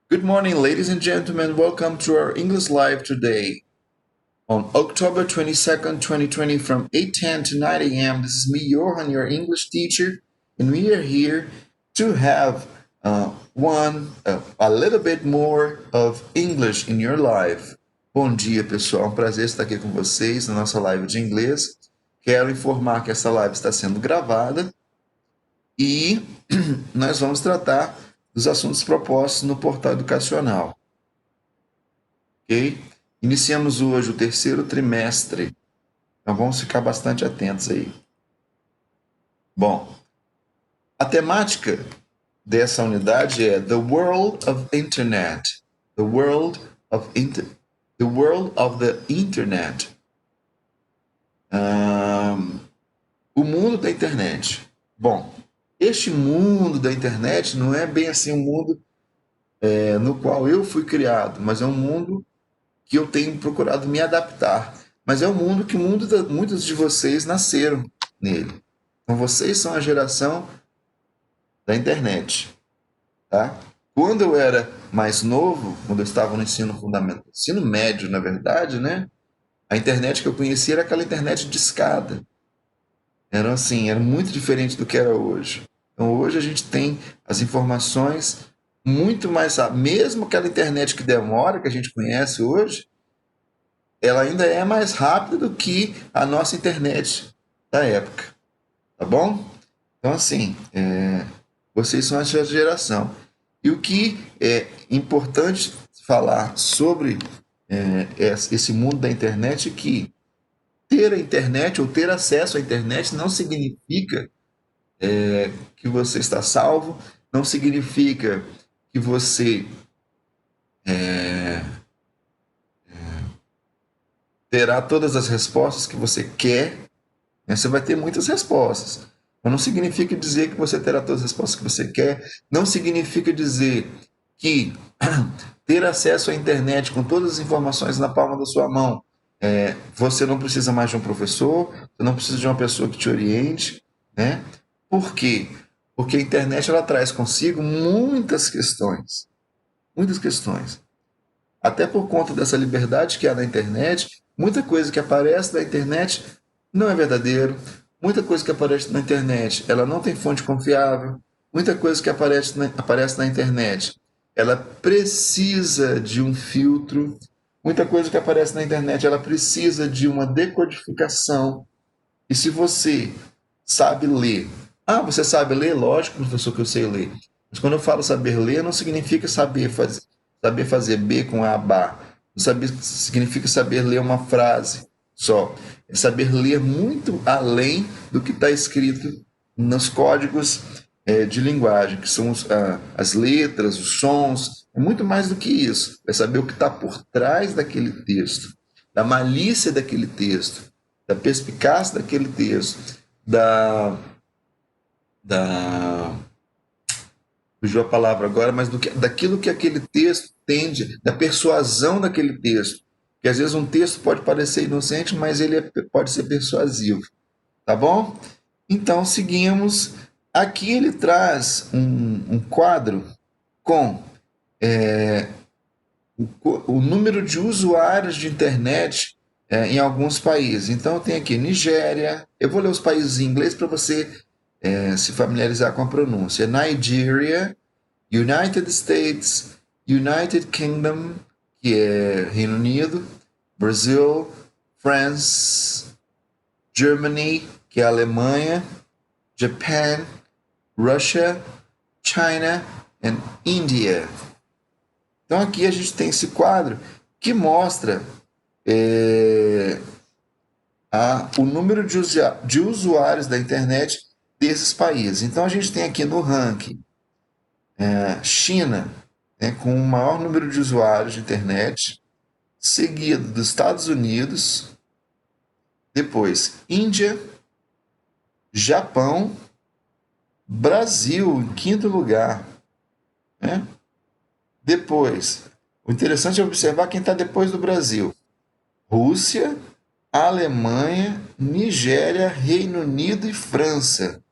Good morning, ladies and gentlemen. Welcome to our English Live today on October 22nd, 2020 from 8:10 to 9 a.m. This is me, Johan, your English teacher, and we are here to have a little bit more of English in your life. Bom dia, pessoal. É um prazer estar aqui com vocês na nossa live de inglês. Quero informar que essa live está sendo gravada e nós vamos tratar dos assuntos propostos no portal educacional. Ok? Iniciamos hoje o terceiro trimestre, então vamos ficar bastante atentos aí. Bom, a temática dessa unidade é The World of Internet. The World of the Internet. O mundo da internet. Bom, este mundo da internet não é bem assim um mundo no qual eu fui criado, mas é um mundo que eu tenho procurado me adaptar. Mas é um mundo que muitos de vocês nasceram nele. Então vocês são a geração da internet, tá? Quando eu era mais novo, quando eu estava no ensino fundamental, ensino médio, na verdade, né? A internet que eu conhecia era aquela internet de escada. Era muito diferente do que era hoje. Então hoje a gente tem as informações muito mais rápido. Mesmo aquela internet que demora, que a gente conhece hoje, ela ainda é mais rápida do que a nossa internet da época. Tá bom? Então, vocês são essa geração. E o que é importante falar sobre esse mundo da internet é que ter a internet ou ter acesso à internet não significa que você está salvo, não significa que você terá todas as respostas que você quer. Você vai ter muitas respostas. Mas não significa dizer que você terá todas as respostas que você quer. Não significa dizer que ter acesso à internet com todas as informações na palma da sua mão, você não precisa mais de um professor, você não precisa de uma pessoa que te oriente, né? Por quê? Porque a internet ela traz consigo muitas questões. Muitas questões. Até por conta dessa liberdade que há na internet, muita coisa que aparece na internet não é verdadeiro. Muita coisa que aparece na internet, ela não tem fonte confiável. Muita coisa que aparece na internet, ela precisa de um filtro. Muita coisa que aparece na internet, ela precisa de uma decodificação. E se você sabe ler, você sabe ler? Lógico, professor, que eu sei ler. Mas quando eu falo saber ler, não significa saber fazer B com A, bar. Não significa saber ler uma frase só. É saber ler muito além do que está escrito nos códigos de linguagem, que são as letras, os sons. É muito mais do que isso. É saber o que está por trás daquele texto, da malícia daquele texto, da perspicácia daquele texto, fugiu a palavra agora, mas daquilo que aquele texto tende, da persuasão daquele texto. Que às vezes um texto pode parecer inocente, mas ele pode ser persuasivo. Tá bom? Então, seguimos. Aqui ele traz um quadro com o número de usuários de internet em alguns países. Então, tem aqui Nigéria. Eu vou ler os países em inglês para você se familiarizar com a pronúncia. Nigeria, United States, United Kingdom, que é Reino Unido, Brasil, France, Germany, que é a Alemanha, Japan, Russia, China and India. Então aqui a gente tem esse quadro que mostra o número de usuários da internet desses países. Então a gente tem aqui no ranking China, com o maior número de usuários de internet, seguido dos Estados Unidos, depois Índia, Japão, Brasil em quinto lugar. Depois, o interessante é observar quem está depois do Brasil: Rússia, Alemanha, Nigéria, Reino Unido e França.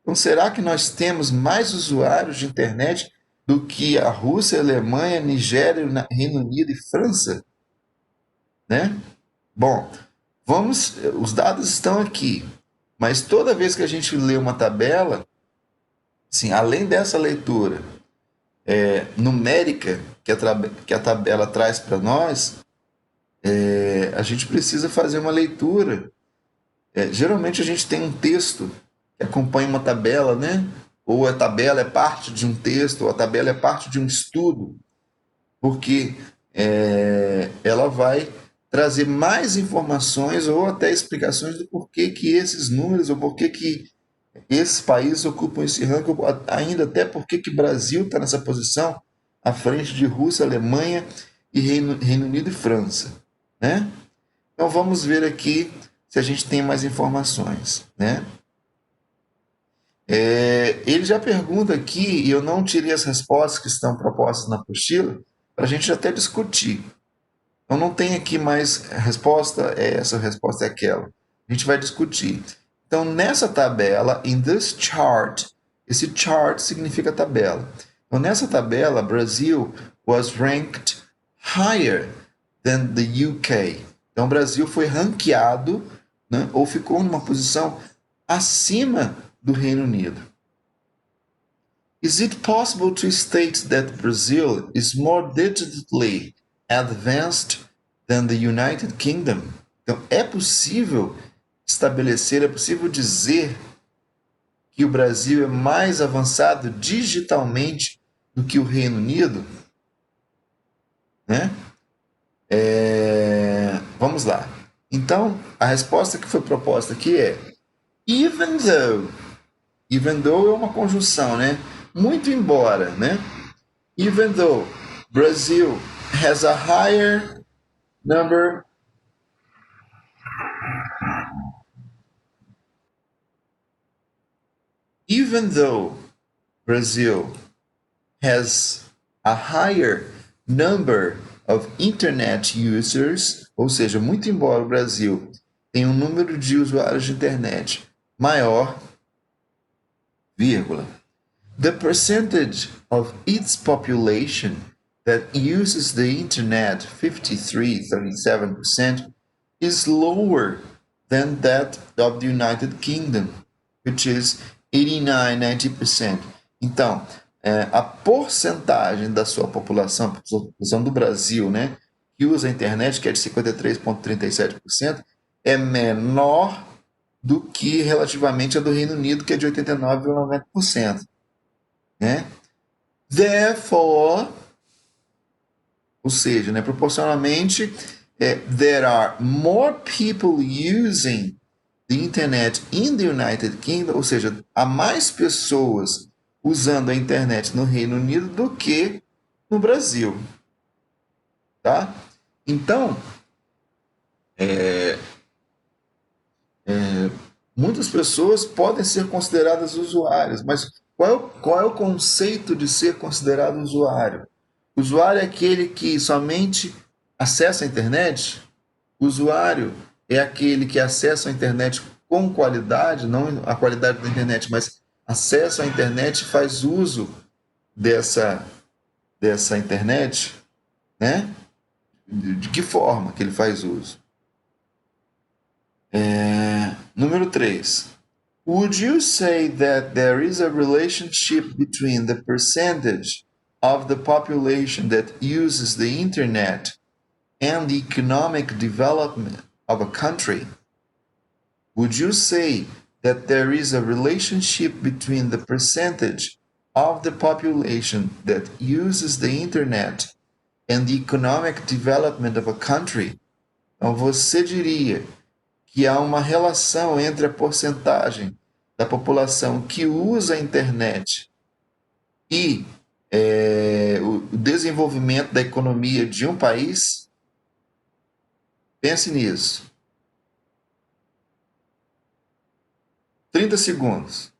Então, será que nós temos mais usuários de internet do que a Rússia, a Alemanha, Nigéria, Reino Unido e França? Né? Bom, os dados estão aqui, mas toda vez que a gente lê uma tabela, sim, além dessa leitura numérica que a tabela traz para nós, a gente precisa fazer uma leitura. Geralmente a gente tem um texto que acompanha uma tabela, né? Ou a tabela é parte de um texto, ou a tabela é parte de um estudo, porque ela vai trazer mais informações ou até explicações do porquê que esses números, ou porquê que esses países ocupam esse ranking, ou ainda até porquê que o Brasil está nessa posição à frente de Rússia, Alemanha e Reino Unido e França, né? Então vamos ver aqui se a gente tem mais informações, né? Ele já pergunta aqui, e eu não tirei as respostas que estão propostas na apostila, para a gente até discutir. Então não tem aqui mais resposta é essa, resposta é aquela. A gente vai discutir. Então nessa tabela, in this chart, esse chart significa tabela. Então nessa tabela, Brasil was ranked higher than the UK. Então o Brasil foi ranqueado, né, ou ficou numa posição acima do Reino Unido. Is it possible to state that Brazil is more digitally advanced than the United Kingdom? Então, é possível estabelecer, é possível dizer que o Brasil é mais avançado digitalmente do que o Reino Unido? Né? Vamos lá. Então, a resposta que foi proposta aqui é even though. Even though é uma conjunção, né? Muito embora, né? Even though Brazil has a higher number even though Brazil has a higher number of internet users, ou seja, muito embora o Brasil tenha um número de usuários de internet maior, vírgula, the percentage of its population that uses the internet, 53.37%, is lower than that of the United Kingdom, which is 89.90%. Então, a porcentagem da sua população, a população do Brasil, né, que usa a internet, que é de 53,37%, é menor do que relativamente a do Reino Unido, que é de 89,90%. Né? Therefore, ou seja, né, proporcionalmente, there are more people using the internet in the United Kingdom, ou seja, há mais pessoas usando a internet no Reino Unido do que no Brasil, tá? Então, muitas pessoas podem ser consideradas usuários, mas qual é o conceito de ser considerado usuário? Usuário é aquele que somente acessa a internet? Usuário é aquele que acessa a internet com qualidade, não a qualidade da internet, mas acessa a internet e faz uso dessa internet, né? De que forma que ele faz uso? Número 3. Would you say that there is a relationship between the percentage of the population that uses the internet and the economic development of a country? Would you say that there is a relationship between the percentage of the population that uses the internet and the economic development of a country? Então você diria que há uma relação entre a porcentagem da população que usa a internet e o desenvolvimento da economia de um país? Pense nisso. 30 segundos.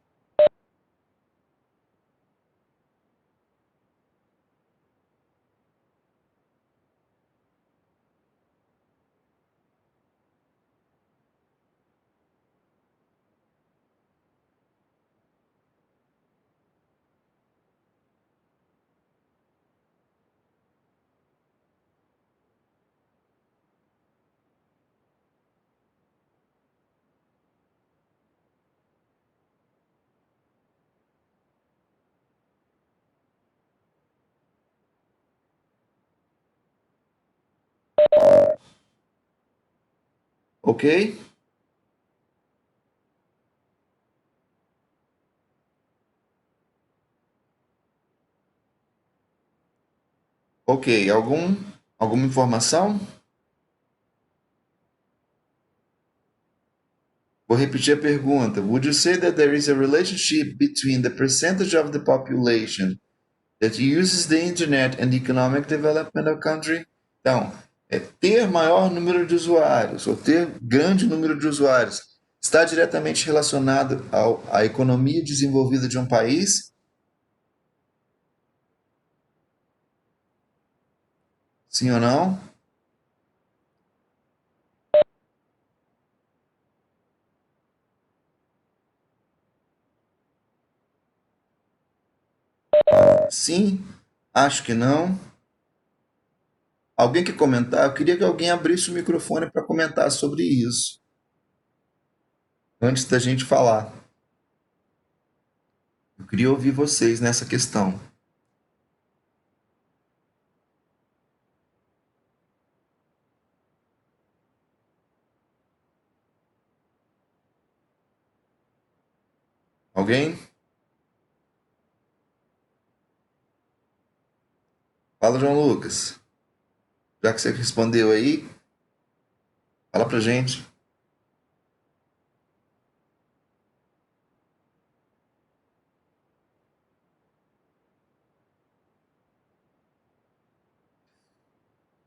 Ok? Ok. Alguma informação? Vou repetir a pergunta. Would you say that there is a relationship between the percentage of the population that uses the internet and the economic development of country? Então, ter maior número de usuários ou ter grande número de usuários está diretamente relacionado à economia desenvolvida de um país? Sim ou não? Sim, acho que não. Alguém quer comentar? Eu queria que alguém abrisse o microfone para comentar sobre isso, antes da gente falar. Eu queria ouvir vocês nessa questão. Alguém? Fala, João Lucas. Já que você respondeu aí, fala pra gente.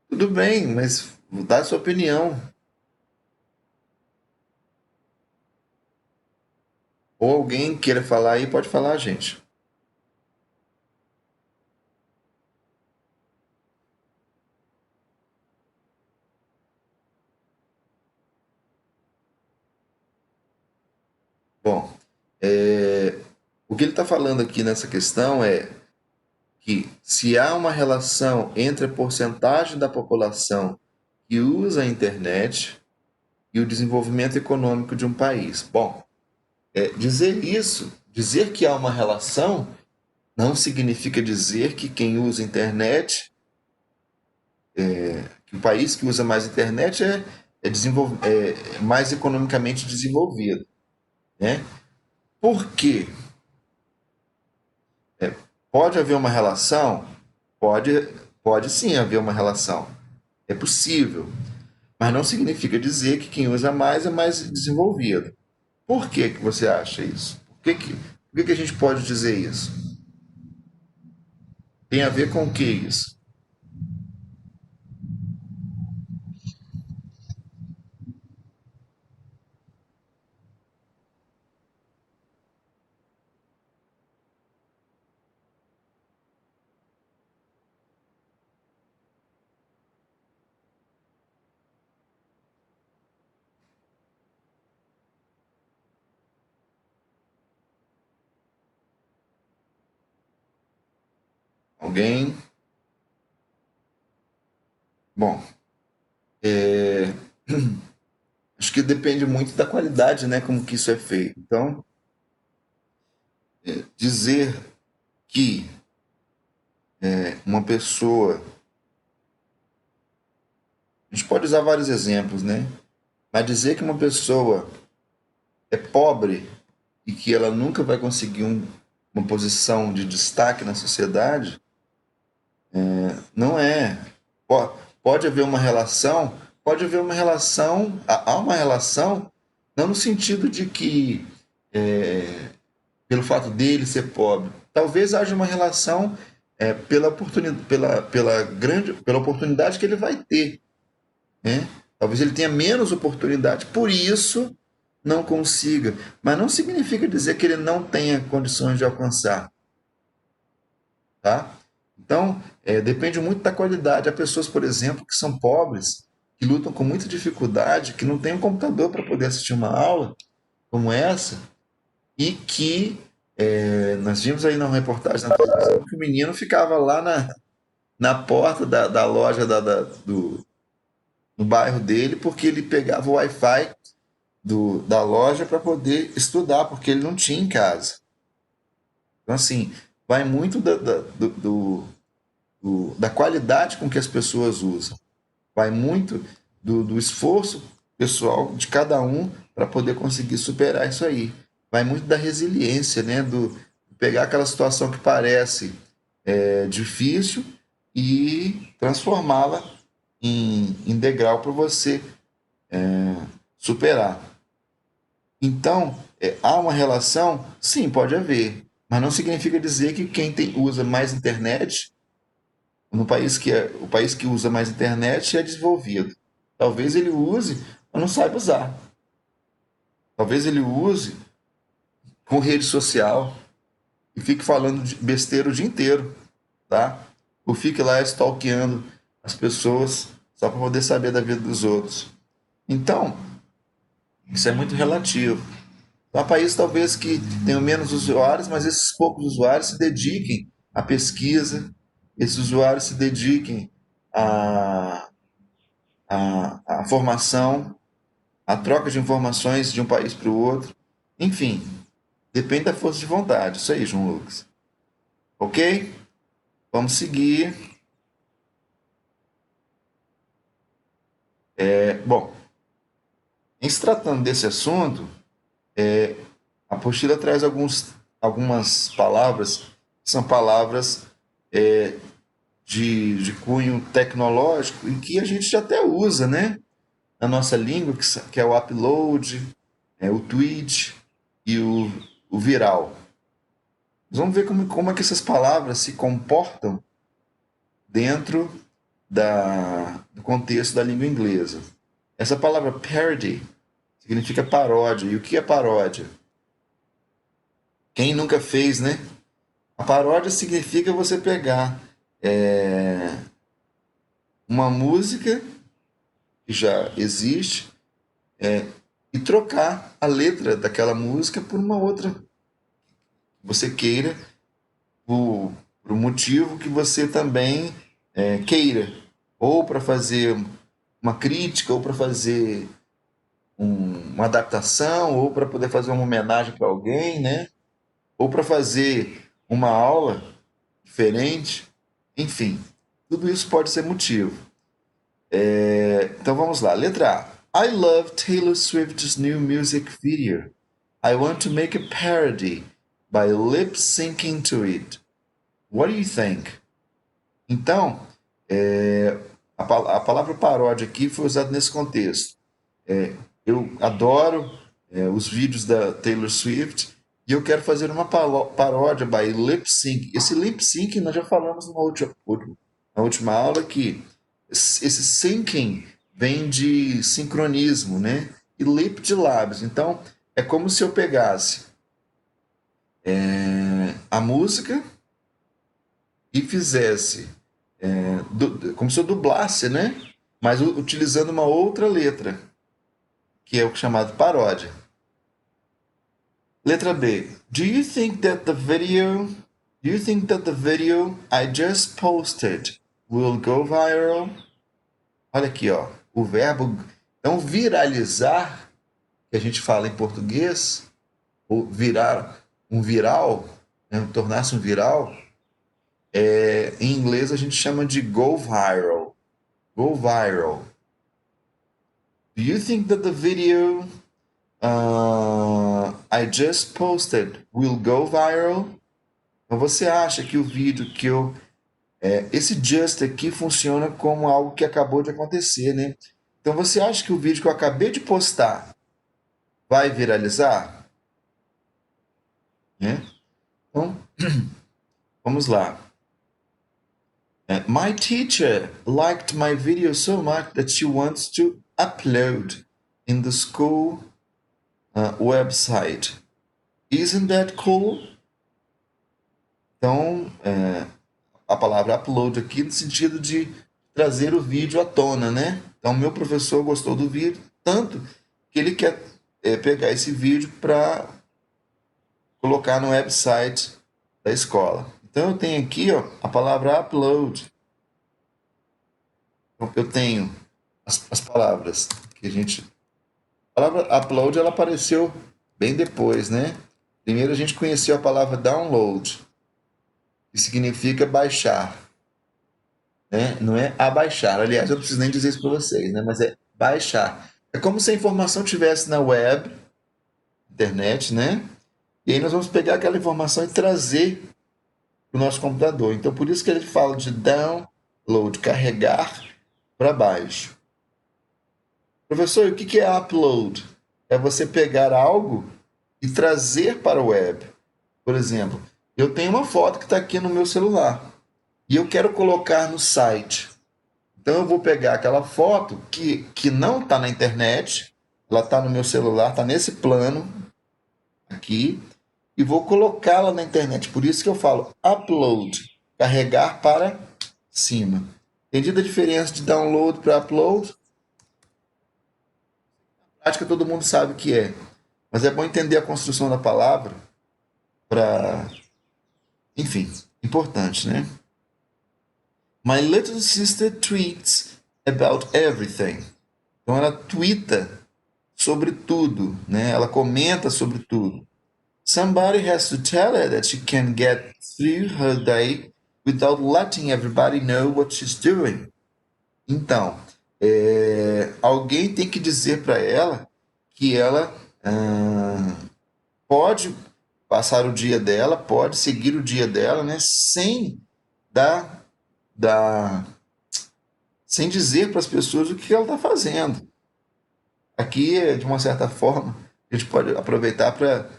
Tudo bem, mas dá a sua opinião. Ou alguém queira falar aí, pode falar, gente. Bom, o que ele está falando aqui nessa questão é que se há uma relação entre a porcentagem da população que usa a internet e o desenvolvimento econômico de um país. Bom, dizer isso, dizer que há uma relação, não significa dizer que quem usa a internet, que o país que usa mais internet é mais economicamente desenvolvido, né? Por quê? Pode haver uma relação? Pode, pode sim haver uma relação. É possível, mas não significa dizer que quem usa mais é mais desenvolvido. Por que que você acha isso? Por que que a gente pode dizer isso? Tem a ver com o que isso? Alguém? Bom, é, acho que depende muito da qualidade, né? Como que isso é feito. Então, dizer que uma pessoa, a gente pode usar vários exemplos, né? Mas dizer que uma pessoa é pobre e que ela nunca vai conseguir uma posição de destaque na sociedade, não é. Pode haver uma relação, pode haver uma relação, há uma relação, não no sentido de que, pelo fato dele ser pobre, talvez haja uma relação pela oportunidade que ele vai ter, né? Talvez ele tenha menos oportunidade, por isso não consiga. Mas não significa dizer que ele não tenha condições de alcançar, tá? Então, depende muito da qualidade. Há pessoas, por exemplo, que são pobres, que lutam com muita dificuldade, que não têm um computador para poder assistir uma aula como essa, e que nós vimos aí na reportagem na televisão que o menino ficava lá na porta da loja do bairro dele, porque ele pegava o Wi-Fi da loja para poder estudar, porque ele não tinha em casa. Então, assim, vai muito da qualidade com que as pessoas usam. Vai muito do esforço pessoal de cada um para poder conseguir superar isso aí. Vai muito da resiliência, né? Do pegar aquela situação que parece difícil e transformá-la em degrau para você superar. Então, há uma relação? Sim, pode haver, mas não significa dizer que quem usa mais internet, no país o país que usa mais internet é desenvolvido. Talvez ele use, mas não saiba usar. Talvez ele use com rede social e fique falando de besteira o dia inteiro, tá? Ou fique lá stalkeando as pessoas só para poder saber da vida dos outros. Então, isso é muito relativo. Há países talvez que tenham menos usuários, mas esses poucos usuários se dediquem à pesquisa, esses usuários se dediquem à, à formação, à troca de informações de um país para o outro. Enfim, depende da força de vontade. Isso aí, João Lucas. Ok? Vamos seguir. Bom, em se tratando desse assunto, a apostila traz algumas palavras, que são palavras de cunho tecnológico e que a gente até usa, né? Na nossa língua, que é o upload, o tweet e o viral. Vamos ver como é que essas palavras se comportam dentro do contexto da língua inglesa. Essa palavra parody significa paródia. E o que é paródia? Quem nunca fez, né? A paródia significa você pegar uma música que já existe e trocar a letra daquela música por uma outra que você queira, por um motivo que você também queira, ou para fazer uma crítica, ou para fazer uma adaptação, ou para poder fazer uma homenagem para alguém, né? Ou para fazer uma aula diferente, enfim, tudo isso pode ser motivo. Então vamos lá. Letra A. I love Taylor Swift's new music video. I want to make a parody by lip syncing to it. What do you think? Então, a palavra paródia aqui foi usada nesse contexto. Eu adoro os vídeos da Taylor Swift e eu quero fazer uma paródia by lip sync. Esse lip sync nós já falamos na última aula que esse syncing vem de sincronismo, né? E lip de lábios. Então, é como se eu pegasse a música e fizesse, como se eu dublasse, né? Mas utilizando uma outra letra, que é o chamado paródia. Letra B. Do you think that the video I just posted will go viral? Olha aqui, ó, o verbo então viralizar, que a gente fala em português, ou virar um viral, né, tornar-se um viral, em inglês a gente chama de go viral. Go viral. Do you think that the video I just posted will go viral? Então você acha que o vídeo que eu. Esse just aqui funciona como algo que acabou de acontecer, né? Então você acha que o vídeo que eu acabei de postar vai viralizar? Né? Então, vamos lá. My teacher liked my video so much that she wants to upload in the school website. Isn't that cool? Então, a palavra upload aqui no sentido de trazer o vídeo à tona, né? Então, meu professor gostou do vídeo tanto que ele quer pegar esse vídeo para colocar no website da escola. Então, eu tenho aqui ó, a palavra upload. Então, eu tenho as palavras que a gente... A palavra upload ela apareceu bem depois, né? Primeiro a gente conheceu a palavra download, que significa baixar. Né? Não é abaixar. Aliás, eu não preciso nem dizer isso para vocês, né? Mas é baixar. É como se a informação estivesse na web, internet, né? E aí nós vamos pegar aquela informação e trazer para o nosso computador. Então, por isso que ele fala de download, carregar para baixo. Professor, e o que é upload? É você pegar algo e trazer para o web. Por exemplo, eu tenho uma foto que está aqui no meu celular e eu quero colocar no site. Então eu vou pegar aquela foto que não está na internet, ela está no meu celular, está nesse plano aqui, e vou colocá-la na internet. Por isso que eu falo upload, carregar para cima. Entendida a diferença de download para upload? Na prática todo mundo sabe o que é, mas é bom entender a construção da palavra para, enfim, importante, né? My little sister tweets about everything. Então ela twitta sobre tudo, né? Ela comenta sobre tudo. Somebody has to tell her that she can get through her day without letting everybody know what she's doing. Então, alguém tem que dizer para ela que ela pode passar o dia dela, pode seguir o dia dela, né? Dar, dar, sem dizer para as pessoas o que ela está fazendo. Aqui, de uma certa forma, a gente pode aproveitar para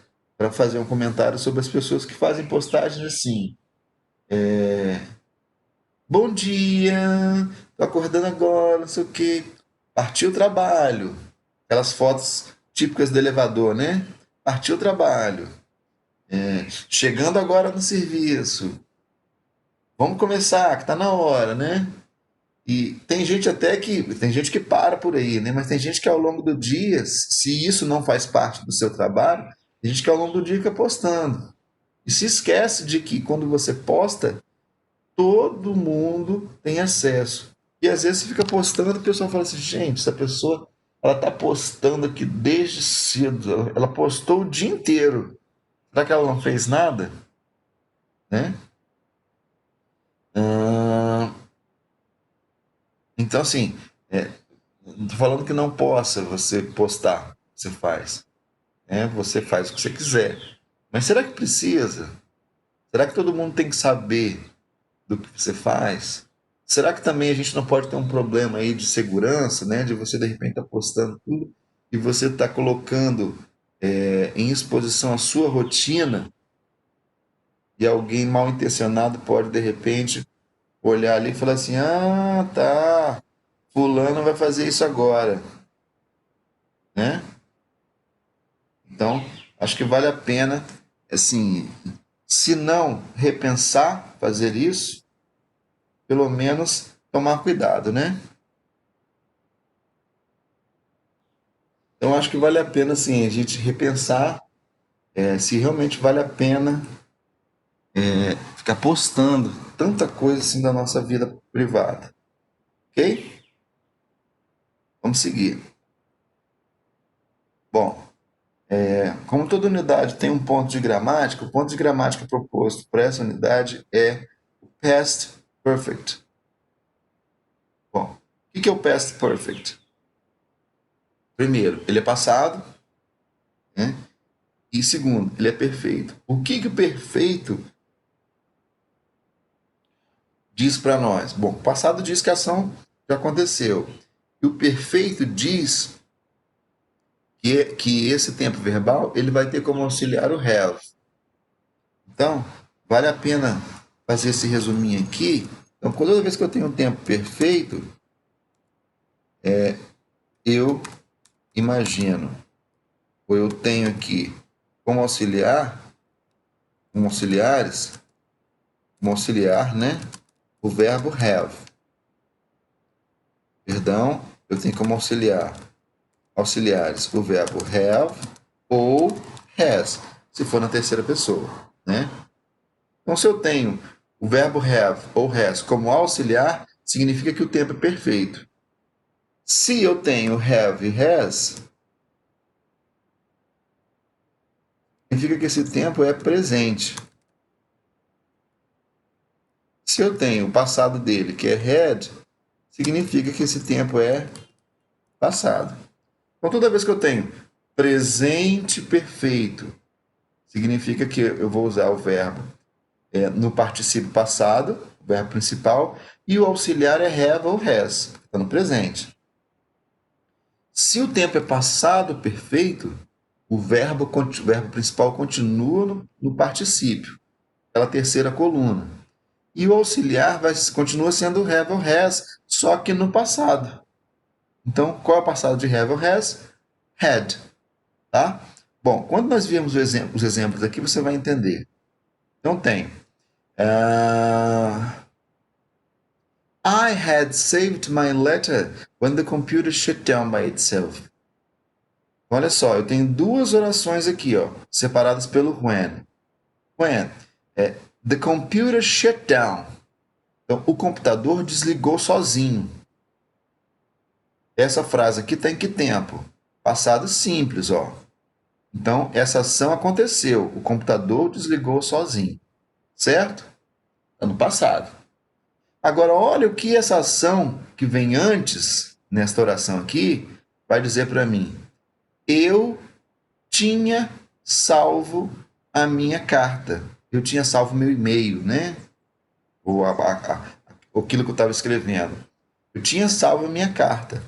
fazer um comentário sobre as pessoas que fazem postagens assim. Bom dia, tô acordando agora, não sei o quê. Partiu o trabalho. Aquelas fotos típicas do elevador, né? Partiu o trabalho. Chegando agora no serviço. Vamos começar, que tá na hora, né? E tem gente que para por aí, né? Mas tem gente que ao longo do dia, se isso não faz parte do seu trabalho, tem gente que ao longo do dia fica postando. E se esquece de que quando você posta, todo mundo tem acesso. E às vezes você fica postando e o pessoal fala assim, gente, essa pessoa ela tá postando aqui desde cedo, ela postou o dia inteiro. Será que ela não fez nada? Né? Ah, então, assim, não estou falando que não possa você postar, você faz. Né? Você faz o que você quiser. Mas será que precisa? Será que todo mundo tem que saber do que você faz? Será que também a gente não pode ter um problema aí de segurança, né? De você de repente estar postando tudo e você está colocando em exposição a sua rotina e alguém mal intencionado pode de repente olhar ali e falar assim: ah, tá, fulano vai fazer isso agora, né? Então, acho que vale a pena, assim, se não repensar fazer isso, pelo menos tomar cuidado, né? Então, acho que vale a pena, assim, a gente repensar se realmente vale a pena ficar postando tanta coisa assim da nossa vida privada. Ok? Vamos seguir. Bom, como toda unidade tem um ponto de gramática, o ponto de gramática proposto para essa unidade é o past perfect. Bom, o que é o past perfect? Primeiro, ele é passado, né? E segundo, ele é perfeito. O que o perfeito diz para nós? Bom, o passado diz que a ação já aconteceu. E o perfeito diz que esse tempo verbal ele vai ter como auxiliar o have. Então, vale a pena fazer esse resuminho aqui. Então, toda vez que eu tenho um tempo perfeito, eu imagino, ou eu tenho aqui como auxiliar, como auxiliares, como auxiliar, né? O verbo have. Perdão, eu tenho como auxiliares o verbo have ou has, se for na terceira pessoa, né? Então, se eu tenho o verbo have ou has como auxiliar, significa que o tempo é perfeito. Se eu tenho have e has, significa que esse tempo é presente. Se eu tenho o passado dele, que é had, significa que esse tempo é passado. Então, toda vez que eu tenho presente perfeito, significa que eu vou usar o verbo no particípio passado, o verbo principal, e o auxiliar é have ou has, está no presente. Se o tempo é passado perfeito, o verbo principal continua no particípio, aquela terceira coluna. E o auxiliar continua sendo have ou has, só que no passado. Então, qual é o passado de have ou has? Had. Tá? Bom, quando nós virmos os exemplos aqui, você vai entender. Então, tem. I had saved my letter when the computer shut down by itself. Olha só, eu tenho duas orações aqui, ó, separadas pelo when. When é the computer shut down. Então, o computador desligou sozinho. Essa frase aqui está em que tempo? Passado simples, ó. Então, essa ação aconteceu. O computador desligou sozinho. Certo? Ano passado. Agora, olha o que essa ação que vem antes, nesta oração aqui, vai dizer para mim. Eu tinha salvo a minha carta. Eu tinha salvo meu e-mail, né? Ou aquilo que eu estava escrevendo. Eu tinha salvo a minha carta.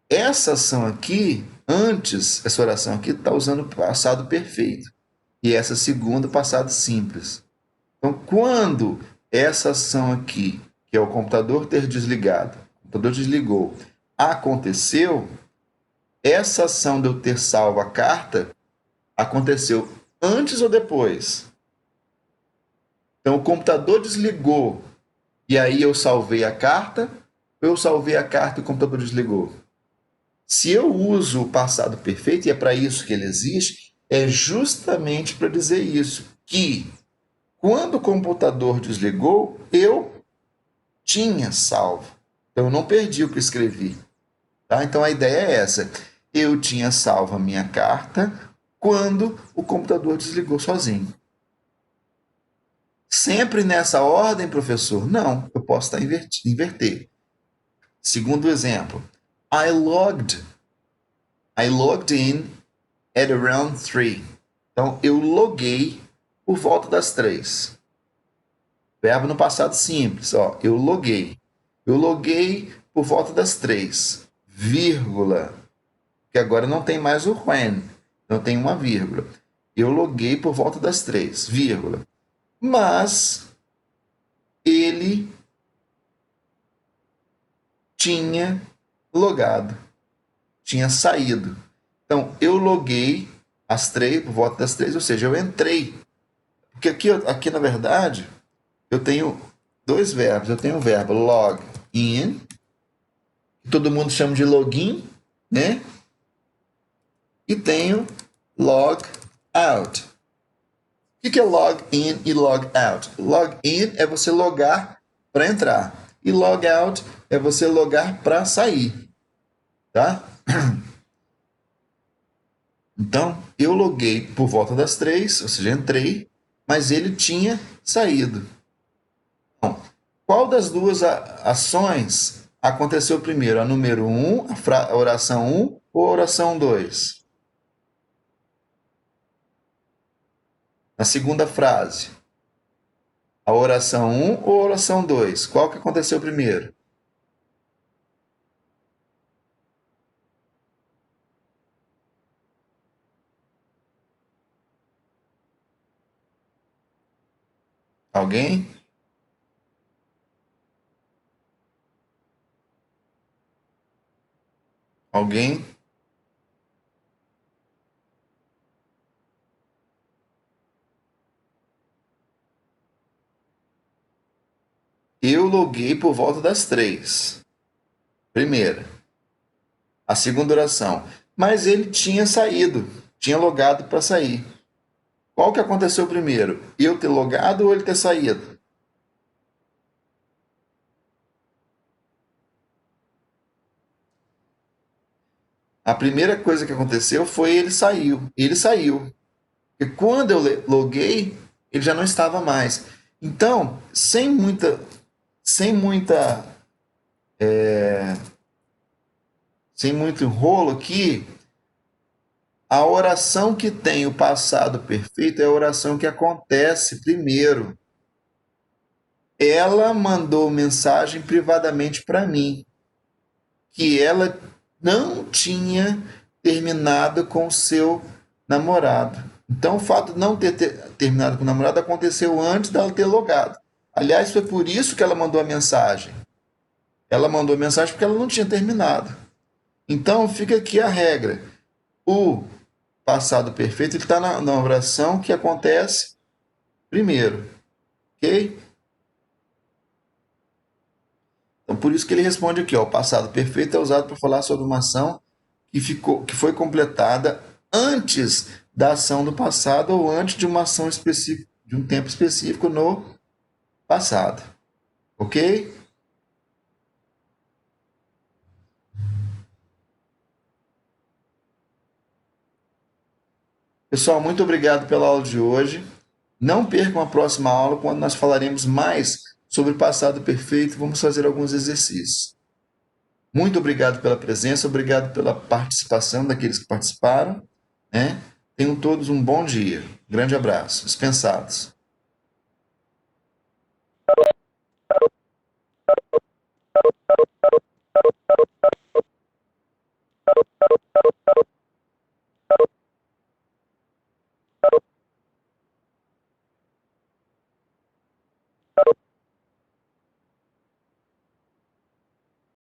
Essa ação aqui, antes, essa oração aqui, está usando o passado perfeito. E essa segunda, passado simples. Então, quando essa ação aqui, que é o computador ter desligado, o computador desligou, aconteceu, essa ação de eu ter salvo a carta aconteceu antes ou depois? Então, o computador desligou e aí eu salvei a carta, ou eu salvei a carta e o computador desligou? Se eu uso o passado perfeito, e é para isso que ele existe, é justamente para dizer isso, que quando o computador desligou, eu tinha salvo. Então, eu não perdi o que escrevi. Tá? Então, a ideia é essa. Eu tinha salvo a minha carta quando o computador desligou sozinho. Sempre nessa ordem, professor? Não, eu posso estar inverter. Segundo exemplo, I logged in at around 3. Então, eu loguei por volta das 3. Verbo no passado simples, ó, eu loguei. Eu loguei por volta das 3, vírgula, que agora não tem mais o when, não tem uma vírgula. Eu loguei por volta das 3, vírgula. Mas ele tinha logado, tinha saído. Então, eu loguei às 3, por volta das 3, ou seja, eu entrei. Porque aqui na verdade, eu tenho dois verbos. Eu tenho o verbo log in, que todo mundo chama de login, né? E tenho log out. O que é log in e log out? Log in é você logar para entrar. E log out é você logar para sair. Tá? Então, eu loguei por volta das 3, ou seja, entrei, mas ele tinha saído. Então, qual das duas ações aconteceu primeiro? A número 1, a oração 1 ou a oração 2? Na segunda frase, a oração 1 ou a oração 2? Qual que aconteceu primeiro? Alguém? Alguém? Eu loguei por volta das 3. Primeira. A segunda oração. Mas ele tinha saído, tinha logado para sair. Qual que aconteceu primeiro? Eu ter logado ou ele ter saído? A primeira coisa que aconteceu foi ele saiu. Ele saiu. E quando eu loguei, ele já não estava mais. Então, sem muita sem muito enrolo aqui, a oração que tem o passado perfeito é a oração que acontece primeiro. Ela mandou mensagem privadamente para mim, que ela não tinha terminado com o seu namorado. Então, o fato de não ter terminado com o namorado aconteceu antes dela ter logado. Aliás, foi por isso que ela mandou a mensagem. Ela mandou a mensagem porque ela não tinha terminado. Então, fica aqui a regra. O passado perfeito está na oração que acontece primeiro, ok? Então, por isso que ele responde aqui, ó, o passado perfeito é usado para falar sobre uma ação que foi completada antes da ação do passado ou antes de uma ação específica, de um tempo específico no passado, ok? Pessoal, muito obrigado pela aula de hoje. Não percam a próxima aula, quando nós falaremos mais sobre o passado perfeito. Vamos fazer alguns exercícios. Muito obrigado pela presença, obrigado pela participação daqueles que participaram, né? Tenham todos um bom dia. Grande abraço. Dispensados.